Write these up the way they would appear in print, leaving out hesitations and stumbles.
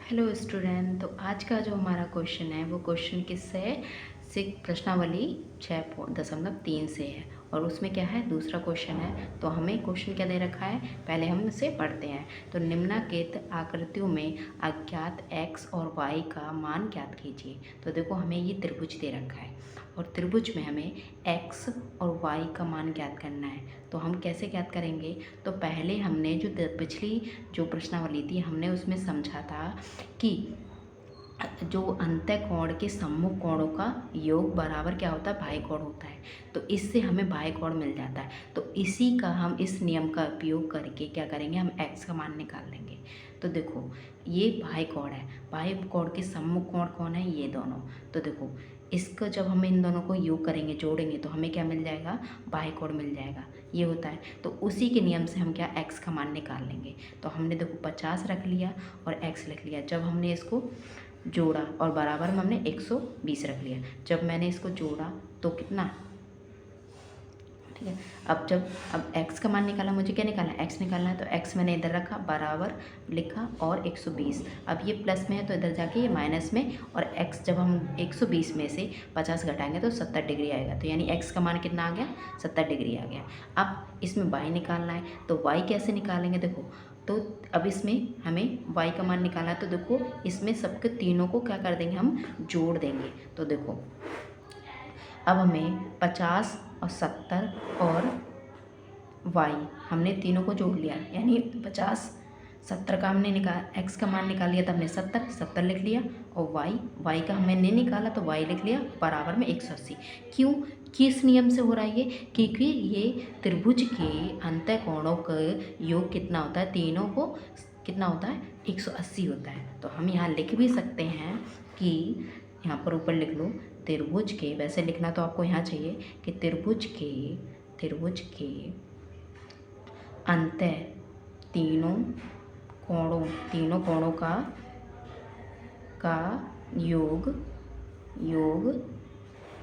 Hello student. तो आज का जो हमारा क्वेश्चन है वो क्वेश्चन किससे है? प्रश्नावली 6.3 से है। और उसमें क्या है, दूसरा क्वेश्चन है। तो हमें क्वेश्चन क्या दे रखा है, पहले हम इसे पढ़ते हैं। तो निम्नलिखित आकृतियों में अज्ञात x और y का मान ज्ञात कीजिए। तो देखो हमें ये त्रिभुज दे रखा है और त्रिभुज में हमें x और y का मान ज्ञात करना है। तो हम कैसे ज्ञात करेंगे? तो पहले हमने जो पिछली जो प्रश्नावली थी हमने उसमें समझा था कि जो अंतः कोण के सम्मुख कोणों का योग बराबर क्या होता है, बाह्य कोण होता है। तो इससे हमें बाह्य कोण मिल जाता है। तो इसी का हम इस नियम का उपयोग करके क्या करेंगे, हम x का मान निकाल लेंगे। तो देखो ये बाह्य कोण है, बाह्य कोण के सम्मुख कोण कौन है, ये दोनों। तो देखो इसका जब हम इन दोनों को योग करेंगे, जोड़ेंगे, तो हमें क्या मिल जाएगा, बाह्य कोण मिल जाएगा। ये होता है। तो उसी के नियम से हम क्या x का मान निकाल लेंगे। तो हमने देखो 50 रख लिया और x लिख लिया। जब हमने इसको जोड़ा और बराबर में हमने 120 रख लिया। जब मैंने इसको जोड़ा तो कितना, ठीक है। अब x का मान निकाला, मुझे क्या निकालना है, x निकालना है। तो x मैंने इधर रखा, बराबर लिखा और 120। अब ये प्लस में है तो इधर जाके ये माइनस में, और x जब हम 120 में से 50 घटाएंगे तो 70 डिग्री आएगा। तो यानी x का मान कितना आ गया, 70 डिग्री आ गया। अब इसमें y निकालना है। तो y कैसे निकालेंगे, देखो। तो अब इसमें हमें y का मान निकालना है। तो देखो इसमें सबके तीनों को क्या कर देंगे, हम जोड़ देंगे। तो देखो अब हमें 50 और 70 और y हमने तीनों को जोड़ लिया, यानी 50 70 का हमने x का मान निकाल लिया, तो हमने 70 लिख लिया। और y का हमने नहीं निकाला तो y लिख लिया, बराबर में 180। क्यों, किस नियम से हो रहा है ये, क्योंकि ये त्रिभुज के अंतः कोणों का योग कितना होता है, तीनों को कितना होता है, 180 होता है। तो हम यहाँ लिख भी सकते हैं कि यहाँ पर ऊपर लिख लो, त्रिभुज के, वैसे लिखना तो आपको यहाँ चाहिए कि त्रिभुज के अंतः तीनों कोणों का योग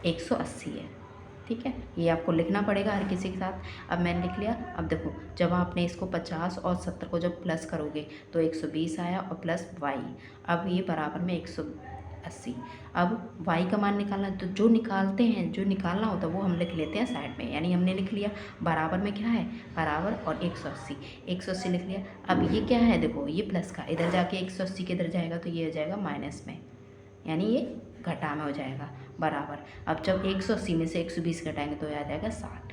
180 है। ठीक है, ये आपको लिखना पड़ेगा हर किसी के साथ। अब मैंने लिख लिया। अब देखो जब आपने इसको 50 और 70 को जब प्लस करोगे तो 120 आया और प्लस y, अब ये बराबर में 180। अब y का मान निकालना है। तो जो निकालना होता है वो हम लिख लेते हैं साइड में, यानी हमने लिख लिया बराबर में क्या है, बराबर और 180 लिख लिया। अब ये क्या है, देखो ये प्लस का इधर जाके 180 के इधर जाएगा तो ये हो जाएगा माइनस में, यानी ये घटा में हो जाएगा, बराबर। अब जब 180 में से 120 घटाएंगे तो आ जाएगा 60।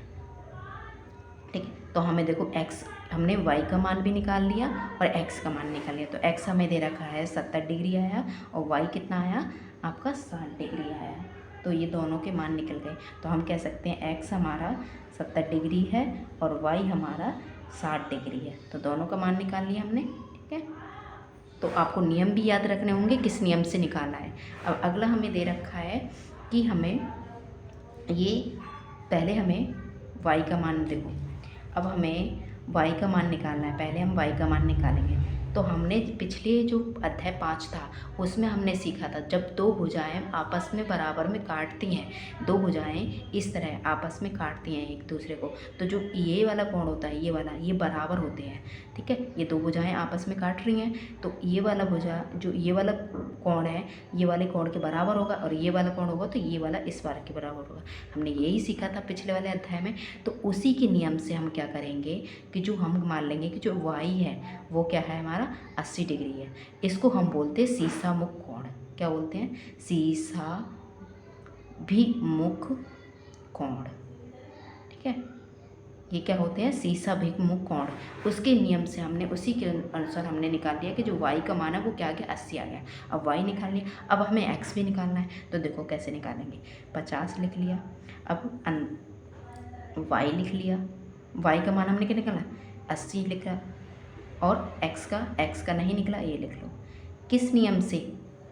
ठीक है, तो हमें देखो हमने y का मान भी निकाल लिया और x का मान निकाल लिया। तो x हमें दे रखा है 70 डिग्री आया और y कितना आया आपका 60 डिग्री आया। तो ये दोनों के मान निकल गए। तो हम कह सकते हैं x हमारा 70 डिग्री है और y हमारा 60 डिग्री है। तो दोनों का मान निकाल लिया हमने। ठीक है, तो आपको नियम भी याद रखने होंगे किस नियम से निकालना है। अब अगला हमें दे रखा है कि हमें ये पहले हमें y का मान, देखो अब हमें y का मान निकालना है। पहले हम y का मान निकालेंगे। तो हमने पिछले जो अध्याय 5 था उसमें हमने सीखा था, जब दो भुजाएं आपस में बराबर में काटती हैं, दो भुजाएं इस तरह आपस में काटती हैं एक दूसरे को, तो जो ये वाला कोण होता है, ये बराबर होते हैं। ठीक है, ये दो भुजाएं आपस में काट रही हैं तो ये वाला भुजा, जो ये वाला कोण है, ये वाले कोण के बराबर होगा, और ये वाला कोण होगा तो ये वाला इस वाले के बराबर होगा। हमने यही सीखा था पिछले वाले अध्याय में। तो उसी के नियम से हम क्या करेंगे कि जो हम मान लेंगे कि जो y है वो क्या है हमारा 80 डिग्री है। इसको हम बोलते हैं सीसा मुख कोण। क्या बोलते हैं, सीसा भिमुख कोण। ठीक है, ये क्या होते हैं, सीसा भिमुख कोण। उसके नियम से हमने उसी के अनुसार हमने निकाल दिया कि जो y का मान है वो क्या आ गया, 80 आ गया। अब y निकाल लिया। अब हमें x भी निकालना है। तो देखो कैसे निकालेंगे, 50 लिख लिया, अब y लिख लिया। y का मान हमने क्या निकाला, 80 लिखा, और x का नहीं निकला, ये लिख लो। किस नियम से,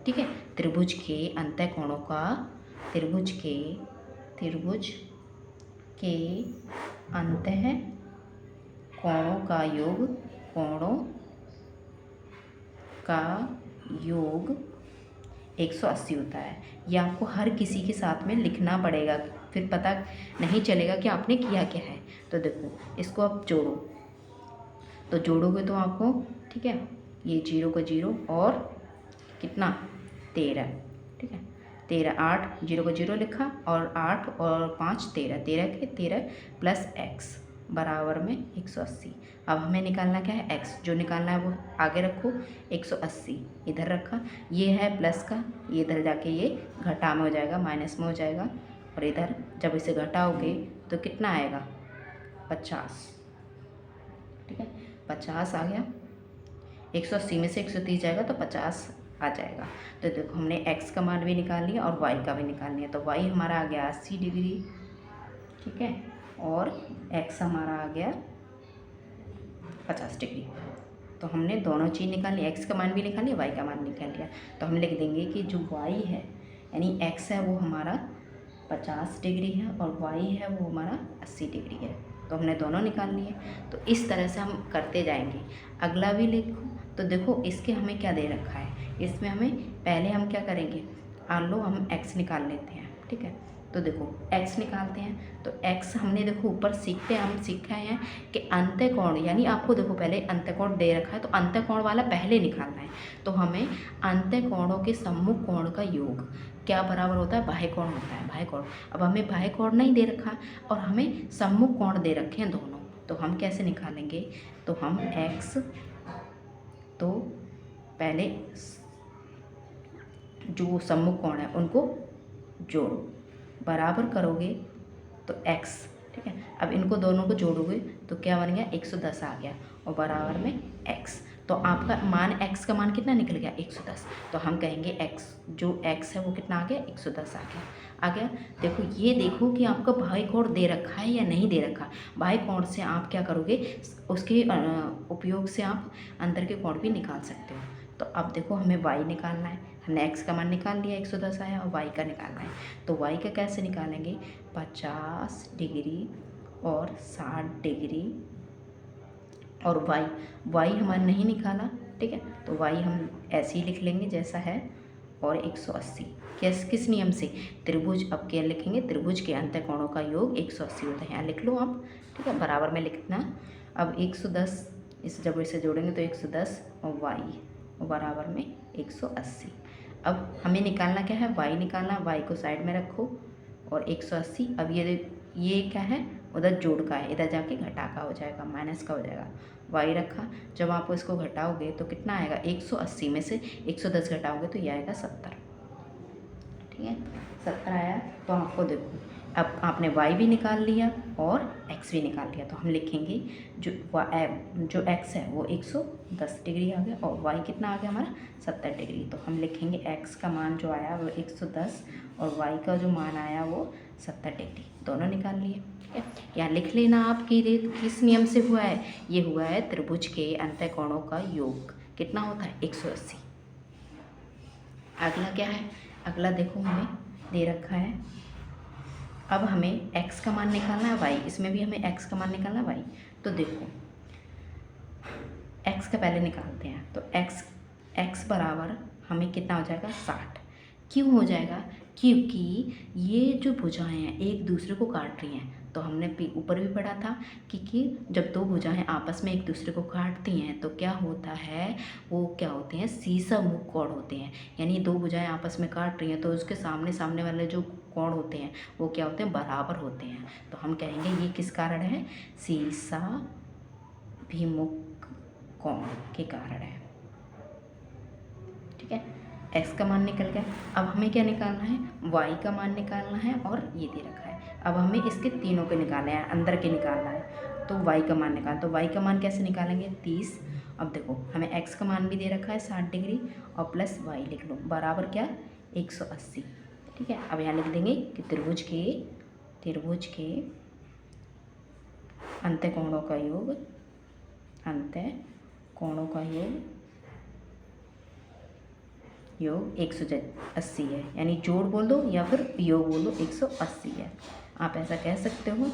ठीक है, त्रिभुज के अंतः कोणों का, त्रिभुज के अंतः कोणों का योग 180 होता है। ये आपको हर किसी के साथ में लिखना पड़ेगा, फिर पता नहीं चलेगा कि आपने किया क्या है। तो देखो इसको आप जोड़ो, तो जोड़ोगे तो आपको, ठीक है, ये 0 का 0 और कितना 13, ठीक है 13, 8 जीरो को जीरो लिखा और 8 और 5 13, 13 के 13 प्लस x बराबर में 180। अब हमें निकालना क्या है x, जो निकालना है वो आगे रखो, 180 इधर रखा, ये है प्लस का, ये इधर जाके ये घटा में हो जाएगा, माइनस में हो जाएगा, और इधर जब इसे घटाओगे तो कितना आएगा 50, ठीक है 50 आ गया। 180 में से 130 जाएगा तो 50 आ जाएगा। तो देखो हमने x का मान भी निकाल लिया और y का भी निकाल लिया, तो y हमारा आ गया 80 डिग्री, ठीक है, और x हमारा आ गया 50 डिग्री। तो हमने दोनों चीज़ निकाल ली, x का मान भी निकाल लिया, y का मान निकाल लिया। तो हम लिख देंगे कि जो y है यानी x है वो हमारा 50 डिग्री है और y है वो हमारा 80 डिग्री है। तो हमने दोनों निकाल लिए। तो इस तरह से हम करते जाएंगे। अगला भी लिखो, तो देखो इसके हमें क्या दे रखा है, इसमें हमें पहले हम क्या करेंगे, लो हम x निकाल लेते हैं, ठीक है। तो देखो x निकालते हैं, तो x हमने देखो ऊपर हम सीख रहे हैं कि अंत्यकोण, यानी आपको देखो पहले अंत्यकोण दे रखा है तो अंत्यकोण वाला पहले निकालना है। तो हमें अंत्यकोणों के सम्मुख कोण का योग क्या बराबर होता है, बाह्य कोण होता है, बाह्य कोण। अब हमें बाह्य कोण नहीं दे रखा और हमें सम्मुख कोण दे रखे हैं दोनों, तो हम कैसे निकालेंगे, तो हम x, तो पहले जो सम्मुख कोण है उनको जोड़ो, बराबर करोगे तो x, ठीक है। अब इनको दोनों को जोड़ोगे तो क्या बन गया 110 आ गया और बराबर में x। तो आपका मान x का मान कितना निकल गया 110। तो हम कहेंगे x, जो x है वो कितना आ गया 110 आ गया। देखो ये देखो कि आपका बाह्य कोण दे रखा है या नहीं दे रखा। बाह्य कोण से आप क्या करोगे, उसके उपयोग से आप अंदर के कोण भी निकाल सकते हो। तो अब देखो हमें y निकालना है, हमने x का मान निकाल लिया 110 आया और y का निकालना है। तो y का कैसे निकालेंगे, 50 डिग्री और 60 डिग्री और y हमारा नहीं निकाला, ठीक है। तो y हम ऐसे ही लिख लेंगे जैसा है, और 180 किस नियम से, त्रिभुज। अब क्या लिखेंगे, त्रिभुज के अंत्यकोणों का योग 180 होता है, यहाँ लिख लो आप, ठीक है, बराबर में लिखना। अब 110 इस जब इसे जोड़ेंगे तो 110 और y बराबर में 180। अब हमें निकालना क्या है, y निकालना, y को साइड में रखो और 180। अब ये क्या है, उधर जोड़ का है, इधर जाके घटा का हो जाएगा, माइनस का हो जाएगा, y रखा। जब आप इसको घटाओगे तो कितना आएगा, 180 में से 110 घटाओगे तो ये आएगा 70, ठीक है 70 आया। तो आपको देखो अब आपने y भी निकाल लिया और x भी निकाल लिया। तो हम लिखेंगे जो x है वो 110 डिग्री आ गया और y कितना आ गया हमारा 70 डिग्री। तो हम लिखेंगे x का मान जो आया वो 110 और y का जो मान आया वो 70 डिग्री, दोनों निकाल लिए, ठीक है। या लिख लेना आप कि किस नियम से हुआ है, ये हुआ है त्रिभुज के अंत्यकोणों का योग कितना होता है 180। अगला क्या है, अगला देखो हमें दे रखा है, अब हमें x का मान निकालना है, y, इसमें भी हमें x का मान निकालना है y। तो देखो x का पहले निकालते हैं, तो x बराबर हमें कितना हो जाएगा 60। क्यों हो जाएगा, क्योंकि ये जो भुजाएं हैं एक दूसरे को काट रही हैं। तो हमने ऊपर भी पढ़ा था कि जब दो भुजाएं आपस में एक दूसरे को काटती हैं तो क्या होता है, वो क्या होते हैं, सीसा मुख कोण होते हैं। यानी दो भुजाएं आपस में काट रही हैं तो उसके सामने वाले जो कोण होते हैं वो क्या होते हैं, बराबर होते हैं। तो हम कहेंगे ये किस कारण है, सीसा भिमुख कोण के कारण है, ठीक है। x का मान निकल गया। अब हमें क्या निकालना है, y का मान निकालना है और ये दे रखा है। अब हमें इसके तीनों के निकालना है, अंदर के निकालना है। तो y का मान निकालना, तो y का मान कैसे निकालेंगे 30। अब देखो हमें x का मान भी दे रखा है 60 डिग्री और प्लस y लिख लो, बराबर क्या 180, ठीक है। अब यहाँ लिख देंगे कि त्रिभुज के अंत्यकोणों का योग, अंत्यकोणों का योग 180 है, यानी जोड़ बोल दो या फिर योग बोल दो, 180 है, आप ऐसा कह सकते हो।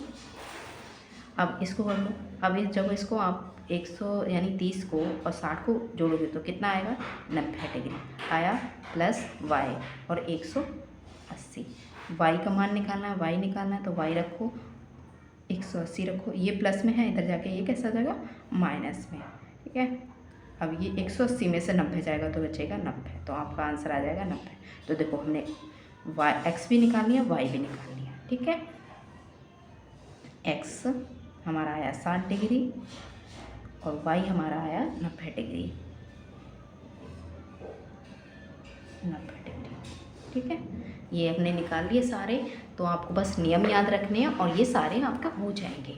अब इसको कर लो, अब जब इसको आप 100 यानी 30 को और 60 को जोड़ोगे तो कितना आएगा 90 डिग्री आया, प्लस y और 180। y का मान निकालना है, y निकालना है, तो y रखो 180 रखो, ये प्लस में है, इधर जाके ये कैसा आ जाएगा माइनस में, ठीक है। अब ये 180 में से 90 जाएगा तो बचेगा 90, तो आपका आंसर आ जाएगा 90। तो देखो हमने एक्स भी निकाल लिया, वाई भी निकाल लिया, ठीक है। एक्स हमारा आया 60 डिग्री और वाई हमारा आया 90 डिग्री, 90 डिग्री, ठीक है। ये हमने निकाल लिए सारे, तो आपको बस नियम याद रखने हैं और ये सारे आपका हो जाएंगे।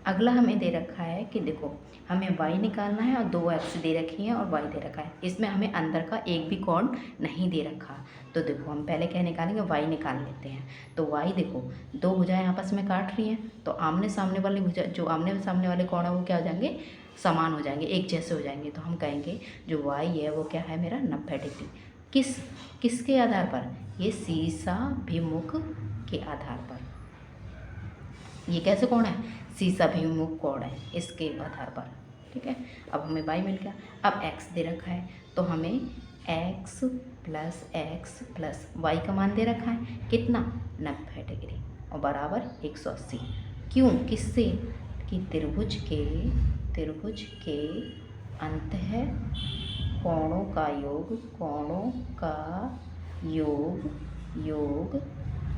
अगला हमें दे रखा है कि देखो हमें y निकालना है और 2x दे रखी है और y दे रखा है, इसमें हमें अंदर का एक भी कोण नहीं दे रखा। तो देखो हम पहले क्या निकालेंगे, y निकाल लेते हैं। तो y देखो दो भुजाएं आपस में काट रही हैं, तो आमने सामने वाली भुजा, जो आमने सामने वाले कोण है वो क्या हो जाएंगे, समान हो जाएंगे, एक जैसे हो जाएंगे। तो हम कहेंगे जो y है वो क्या है मेरा 90 डिग्री। किसके आधार पर, ये सीसाभिमुख के आधार पर। ये कैसे कोण है, सीसाभिमुख कोण है, इसके आधार पर, ठीक है। अब हमें y मिल गया। अब x दे रखा है, तो हमें x प्लस y का मान दे रखा है कितना, 90 डिग्री और बराबर 180। क्यों, किससे, कि त्रिभुज के अंतः कोणों का योग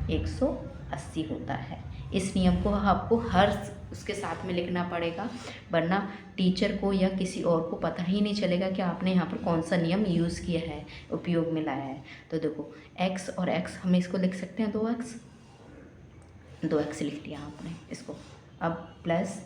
180 होता है। इस नियम को आपको हर उसके साथ में लिखना पड़ेगा, वरना टीचर को या किसी और को पता ही नहीं चलेगा कि आपने यहाँ पर कौन सा नियम यूज़ किया है, उपयोग में लाया है। तो देखो x और x हम इसको लिख सकते हैं 2x लिख लिया आपने इसको। अब प्लस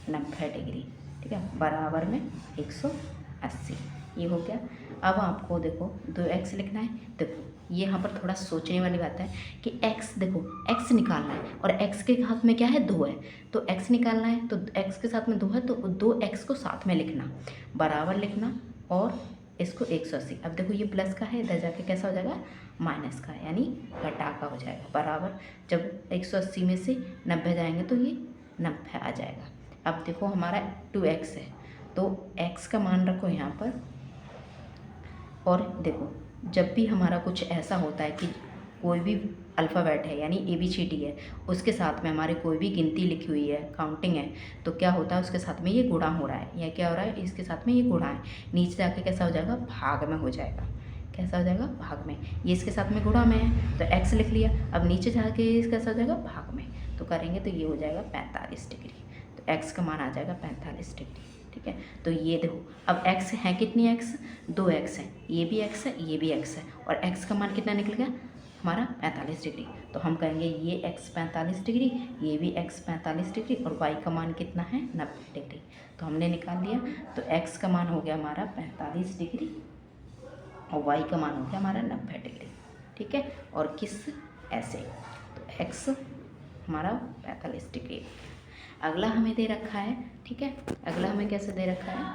90 डिग्री, ठीक है, बराबर में 180, ये हो गया। अब आपको देखो 2x लिखना है। देखो ये यहाँ पर थोड़ा सोचने वाली बात है कि x, देखो x निकालना है और x के हाथ में क्या है, 2 है, तो x निकालना है, तो x के साथ में 2 है, तो 2x को साथ में लिखना, बराबर लिखना और इसको 180। अब देखो ये प्लस का है, इधर जाके कैसा हो जाएगा, माइनस का, यानी घटा का हो जाएगा, बराबर। जब 180 में से 90 जाएंगे तो ये 90 आ जाएगा। अब देखो हमारा 2x है, तो x का मान रखो यहाँ पर। और देखो जब भी हमारा कुछ ऐसा होता है कि कोई भी अल्फ़ाबेट है यानी ABCD है, उसके साथ में हमारे कोई भी गिनती लिखी हुई है, काउंटिंग है, तो क्या होता है उसके साथ में ये गुणा हो रहा है, या क्या हो रहा है, इसके साथ में ये गुणा है, नीचे जाके कैसा हो जाएगा, भाग में हो जाएगा। कैसा हो जाएगा, भाग में। ये इसके साथ में गुणा में है तो x लिख लिया, अब नीचे जाके कैसा हो जाएगा, भाग में, तो करेंगे तो ये हो जाएगा 45 डिग्री। तो x का मान आ जाएगा 45 डिग्री, ठीक है। तो ये देखो अब x है कितनी, x 2x है, ये भी x है, ये भी x है, और x का मान कितना निकल गया हमारा 45 डिग्री। तो हम कहेंगे ये x 45 डिग्री, ये भी x 45 डिग्री, और y का मान कितना है 90 डिग्री। तो हमने निकाल लिया, तो x का मान हो गया हमारा 45 डिग्री और y का मान हो गया हमारा 90 डिग्री, ठीक है। और किस ऐसे, तो x हमारा 45 डिग्री। अगला हमें दे रखा है, ठीक है, अगला हमें कैसे दे रखा है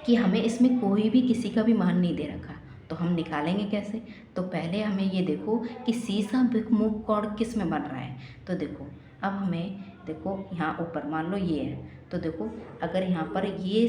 कि हमें इसमें कोई भी किसी का भी मान नहीं दे रखा, तो हम निकालेंगे कैसे। तो पहले हमें ये देखो कि सीसाभिमुख कोण किस में बन रहा है। तो देखो अब हमें देखो यहाँ ऊपर मान लो ये है, तो देखो अगर यहाँ पर ये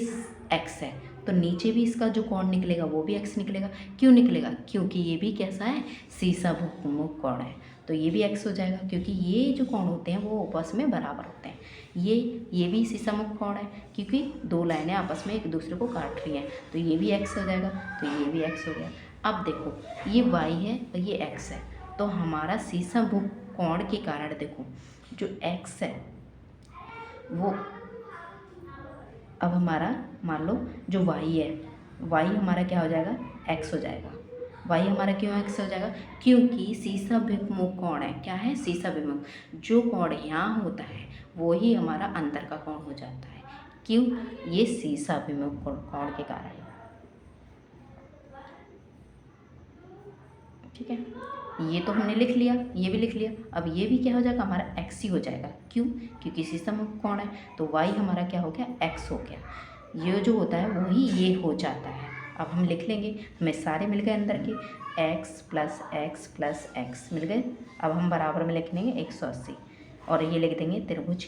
x है तो नीचे भी इसका जो कोण निकलेगा वो भी x निकलेगा। क्यों निकलेगा, क्योंकि ये भी कैसा है, सीसाभिमुख कोण है, तो ये भी x हो जाएगा, क्योंकि ये जो कोण होते हैं वो आपस में बराबर होते हैं। ये भी सीसाभिमुख कोण है, क्योंकि दो लाइनें आपस में एक दूसरे को काट रही हैं, तो ये भी x हो जाएगा, तो ये भी x हो गया। अब देखो ये y है और ये x है, तो हमारा सीसाभिमुख कोण के कारण देखो जो x है वो, अब हमारा मान लो जो y है, y हमारा क्या हो जाएगा, x हो जाएगा। y हमारा क्यों x हो जाएगा, क्योंकि सीसाभिमुख कोण है, क्या है, सीसाभिमुख, जो कोण यहाँ होता है वो ही हमारा अंदर का कोण हो जाता है। क्यों, ये सीसाभिमुख कोण के कारण, ठीक है। ये तो हमने लिख लिया, ये भी लिख लिया। अब ये भी क्या हो जाएगा, हमारा x ही हो जाएगा। क्यों, क्योंकि सीसाभिमुख कोण है, तो y हमारा क्या हो गया, x हो गया। ये जो होता है वही ये हो जाता है। अब हम लिख लेंगे, हमें सारे मिल गए अंदर के, x प्लस x मिल गए। अब हम बराबर में लिख लेंगे 180, और ये लिख देंगे त्रिभुज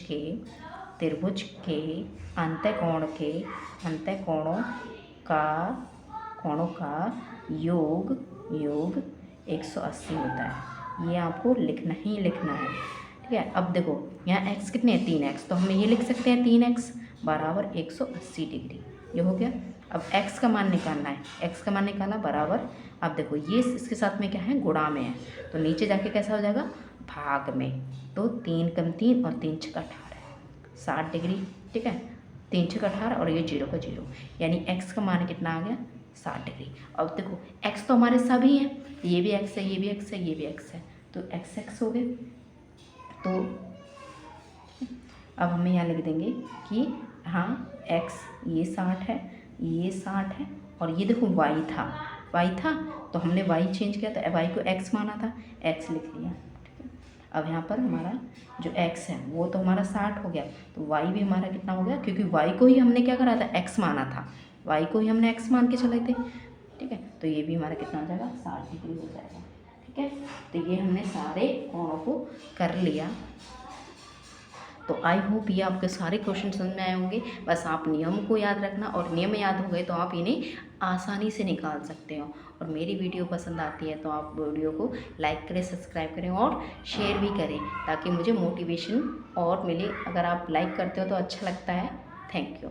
के अंतःकोणों का योग 180 होता है। ये आपको लिखना ही लिखना है, ठीक है। अब देखो यहाँ x कितने हैं, 3x, तो हम ये लिख सकते हैं 3x बराबर 180 डिग्री, ये हो गया। अब x का मान निकालना है, x का मान निकाला बराबर, अब देखो ये इसके साथ में क्या है, गुणा में है, तो नीचे जाके कैसा हो जाएगा, भाग में। तो 3 कम 3 और 3 छक 18, 60 डिग्री, ठीक है। 3 छक 18 और ये 0 का 0, यानी x का मान कितना आ गया, 60 डिग्री। अब देखो x तो हमारे सभी हैं, ये भी x है, ये भी x है, ये भी x है, तो x हो गए। तो अब हमें यहाँ लिख देंगे कि हाँ x ये 60 है, ये 60 है, और ये देखो y था तो हमने y चेंज किया था, y को x माना था, x लिख लिया, ठीक है। अब यहाँ पर हमारा जो x है वो तो हमारा 60 हो गया, तो y भी हमारा कितना हो गया, क्योंकि y को ही हमने क्या करा था, x माना था, y को ही हमने x मान के चले थे, ठीक है। तो ये भी हमारा कितना हो जाएगा, 60 डिग्री हो जाएगा, ठीक है। तो ये हमने सारे कोणों को कर लिया। तो आई होप ये आपके सारे क्वेश्चन समझ में आए होंगे। बस आप नियम को याद रखना, और नियम याद हो गए तो आप इन्हें आसानी से निकाल सकते हो। और मेरी वीडियो पसंद आती है तो आप वीडियो को लाइक करें, सब्सक्राइब करें और शेयर भी करें, ताकि मुझे मोटिवेशन और मिले। अगर आप लाइक करते हो तो अच्छा लगता है। Thank you.